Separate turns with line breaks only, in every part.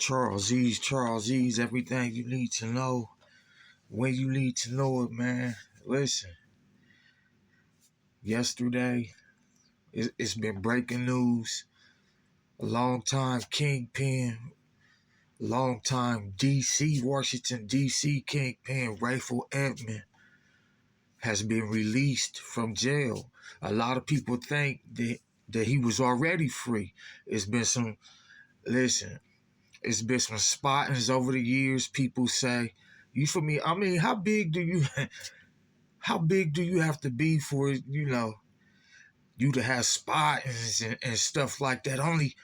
Charlesease, everything you need to know when you need to know it, man. Listen, yesterday it's been breaking news. A longtime kingpin, longtime Washington DC kingpin, rayful Edmund has been released from jail. A lot of people think that he was already free. It's been some listen. It's been some spottings over the years. People say, "You for me?" I mean, how big do you have to be for you to have spottings and stuff like that? Only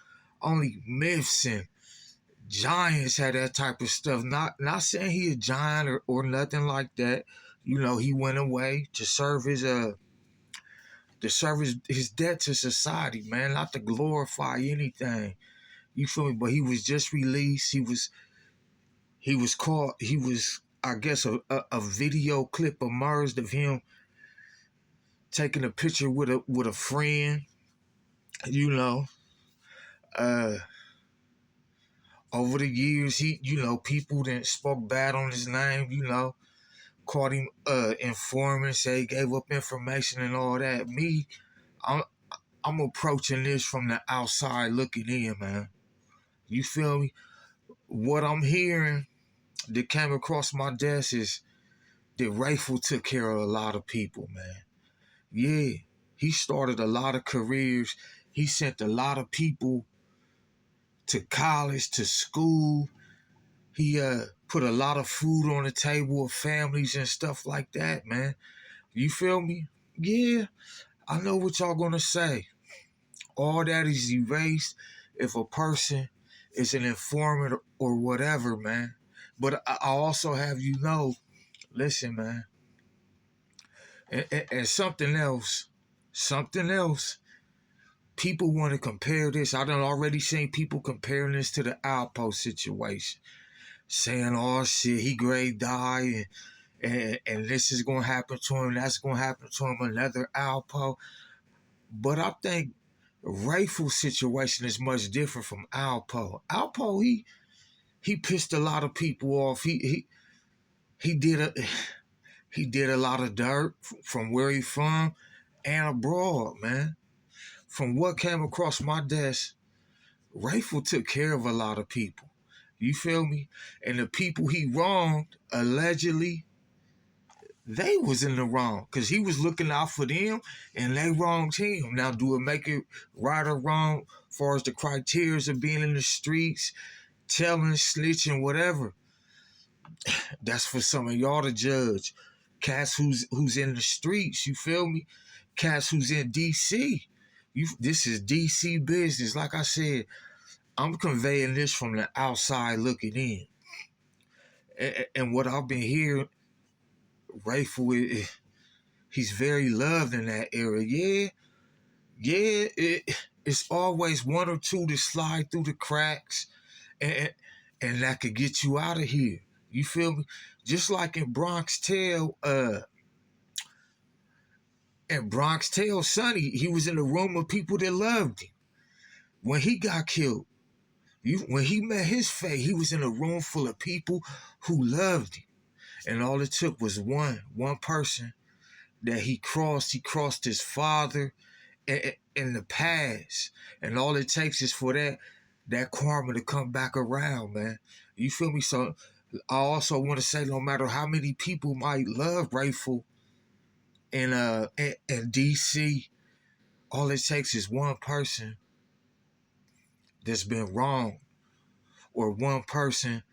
myths and giants had that type of stuff. Not saying he a giant or nothing like that. He went away to serve his debt to society, man, not to glorify anything. You feel me? But he was just released. He was caught. I guess, a video clip emerged of him taking a picture with a friend. You know, uh, over the years, people that spoke bad on his name. Caught him informing, say he gave up information and all that. I'm I'm approaching this from the outside looking in, man. You feel me? What I'm hearing that came across my desk is that Rayful took care of a lot of people, man. Yeah, he started a lot of careers. He sent a lot of people to college, to school. He put a lot of food on the table of families and stuff like that, man. You feel me? Yeah, I know what y'all gonna say. All that is erased if a person is an informant or whatever, man. But I also have listen, man, and something else. People want to compare this. I done already seen people comparing this to the alpo situation, saying, "Oh shit, he grade die, and this is gonna happen to him. That's gonna happen to him. Another alpo." But I think Rayful situation is much different from Alpo. Alpo, he pissed a lot of people off. He did a lot of dirt from where he from and abroad, man. From what came across my desk, Rayful took care of a lot of people. You feel me? And the people he wronged, allegedly, they was in the wrong because he was looking out for them and they wronged him. Now, do it make it right or wrong as far as the criteria of being in the streets, telling, snitching, whatever? That's for some of y'all to judge. Cats who's in the streets, you feel me? Cats who's in DC. This is DC business. Like I said, I'm conveying this from the outside looking in. And what I've been hearing, Rayful, he's very loved in that area. It's always one or two to slide through the cracks, and that could get you out of here. You feel me? Just like in Bronx Tale, Sonny, he was in a room of people that loved him. When he got killed, when he met his fate, he was in a room full of people who loved him. And all it took was one person that he crossed. He crossed his father in the past. And all it takes is for that karma to come back around, man. You feel me? So I also want to say, no matter how many people might love Rayful in DC, all it takes is one person that's been wrong, or one person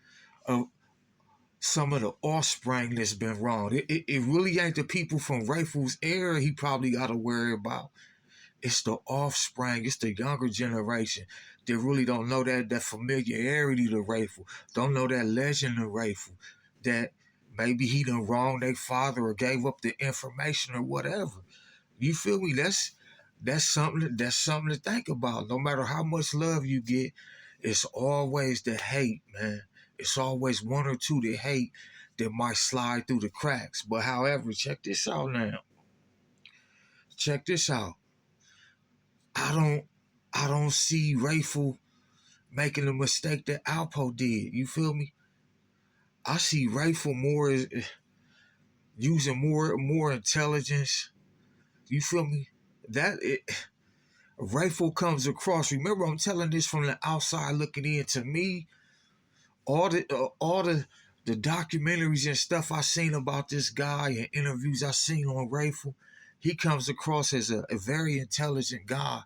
of some of the offspring that's been wrong. It really ain't the people from Rayful's era he probably got to worry about. It's the offspring, it's the younger generation that really don't know that familiarity to Rayful, don't know that legend of Rayful, that maybe he done wronged their father or gave up the information or whatever. You feel me? That's something to think about. No matter how much love you get, it's always the hate, man. It's always one or two that hate that might slide through the cracks. But however, check this out now. Check this out. I don't see Rayful making the mistake that Alpo did. You feel me? I see Rayful more as using more intelligence. You feel me? That it, Rayful comes across. Remember, I'm telling this from the outside looking in. To me, all the documentaries and stuff I seen about this guy and interviews I seen on Rayful, he comes across as a very intelligent guy,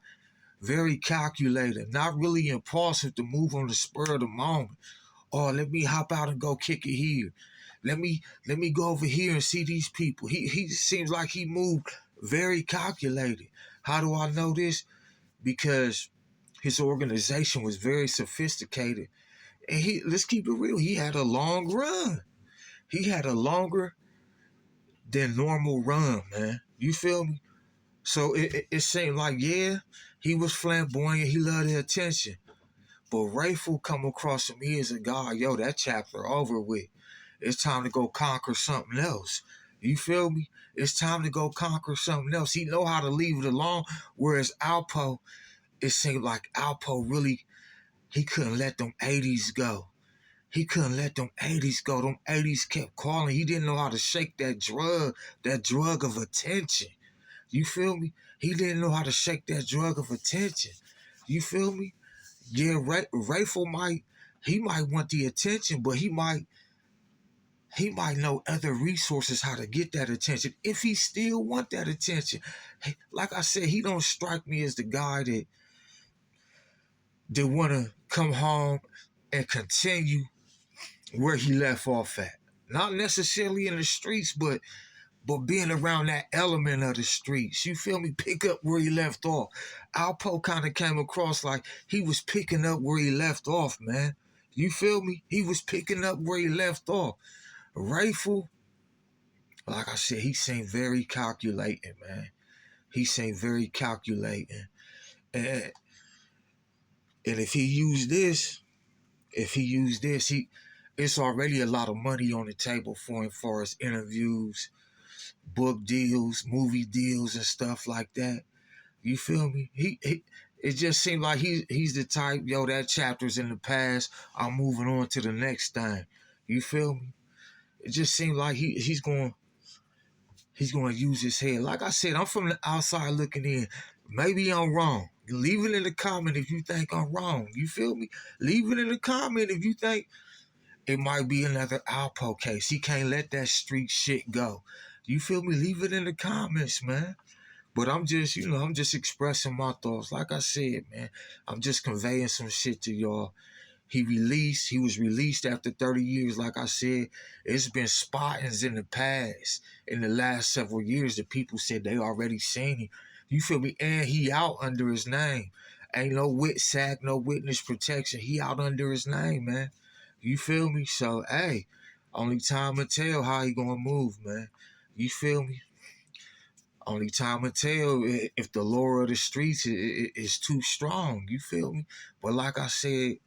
very calculated, not really impulsive to move on the spur of the moment. Oh, let me hop out and go kick it here. Let me go over here and see these people. He seems like he moved very calculated. How do I know this? Because his organization was very sophisticated. And let's keep it real, he had a long run. He had a longer than normal run, man. You feel me? So it seemed like, yeah, he was flamboyant, he loved the attention. But Rayful come across him, he is a guy, yo, that chapter over with. It's time to go conquer something else. You feel me? It's time to go conquer something else. He know how to leave it alone. Whereas Alpo, it seemed like Alpo really, he couldn't let them 80s go. He couldn't let them 80s go. Them 80s kept calling. He didn't know how to shake that drug of attention. You feel me? He didn't know how to shake that drug of attention. You feel me? Yeah, Rayful might want the attention, but he might know other resources how to get that attention if he still want that attention. Like I said, he don't strike me as the guy that want to come home and continue where he left off at. Not necessarily in the streets, but being around that element of the streets. You feel me? Pick up where he left off. Alpo kind of came across like he was picking up where he left off, man. You feel me? He was picking up where he left off. Rayful, like I said, he seemed very calculating, man. He seemed very calculating. And if he used this, it's already a lot of money on the table for him for his interviews, book deals, movie deals, and stuff like that. You feel me? It just seemed like he's the type, yo, that chapter's in the past. I'm moving on to the next thing. You feel me? It just seemed like he's going to use his head. Like I said, I'm from the outside looking in. Maybe I'm wrong. Leave it in the comment if you think I'm wrong. You feel me? Leave it in the comment if you think it might be another Alpo case. He can't let that street shit go. You feel me? Leave it in the comments, man. But I'm just expressing my thoughts. Like I said, man, I'm just conveying some shit to y'all. He was released after 30 years. Like I said, it's been spottings in the past, in the last several years, that people said they already seen him. You feel me? And he out under his name. Ain't no WITSAC, no witness protection. He out under his name, man. You feel me? So, hey, only time will tell how he gonna move, man. You feel me? Only time will tell if the lure of the streets is too strong. You feel me? But like I said,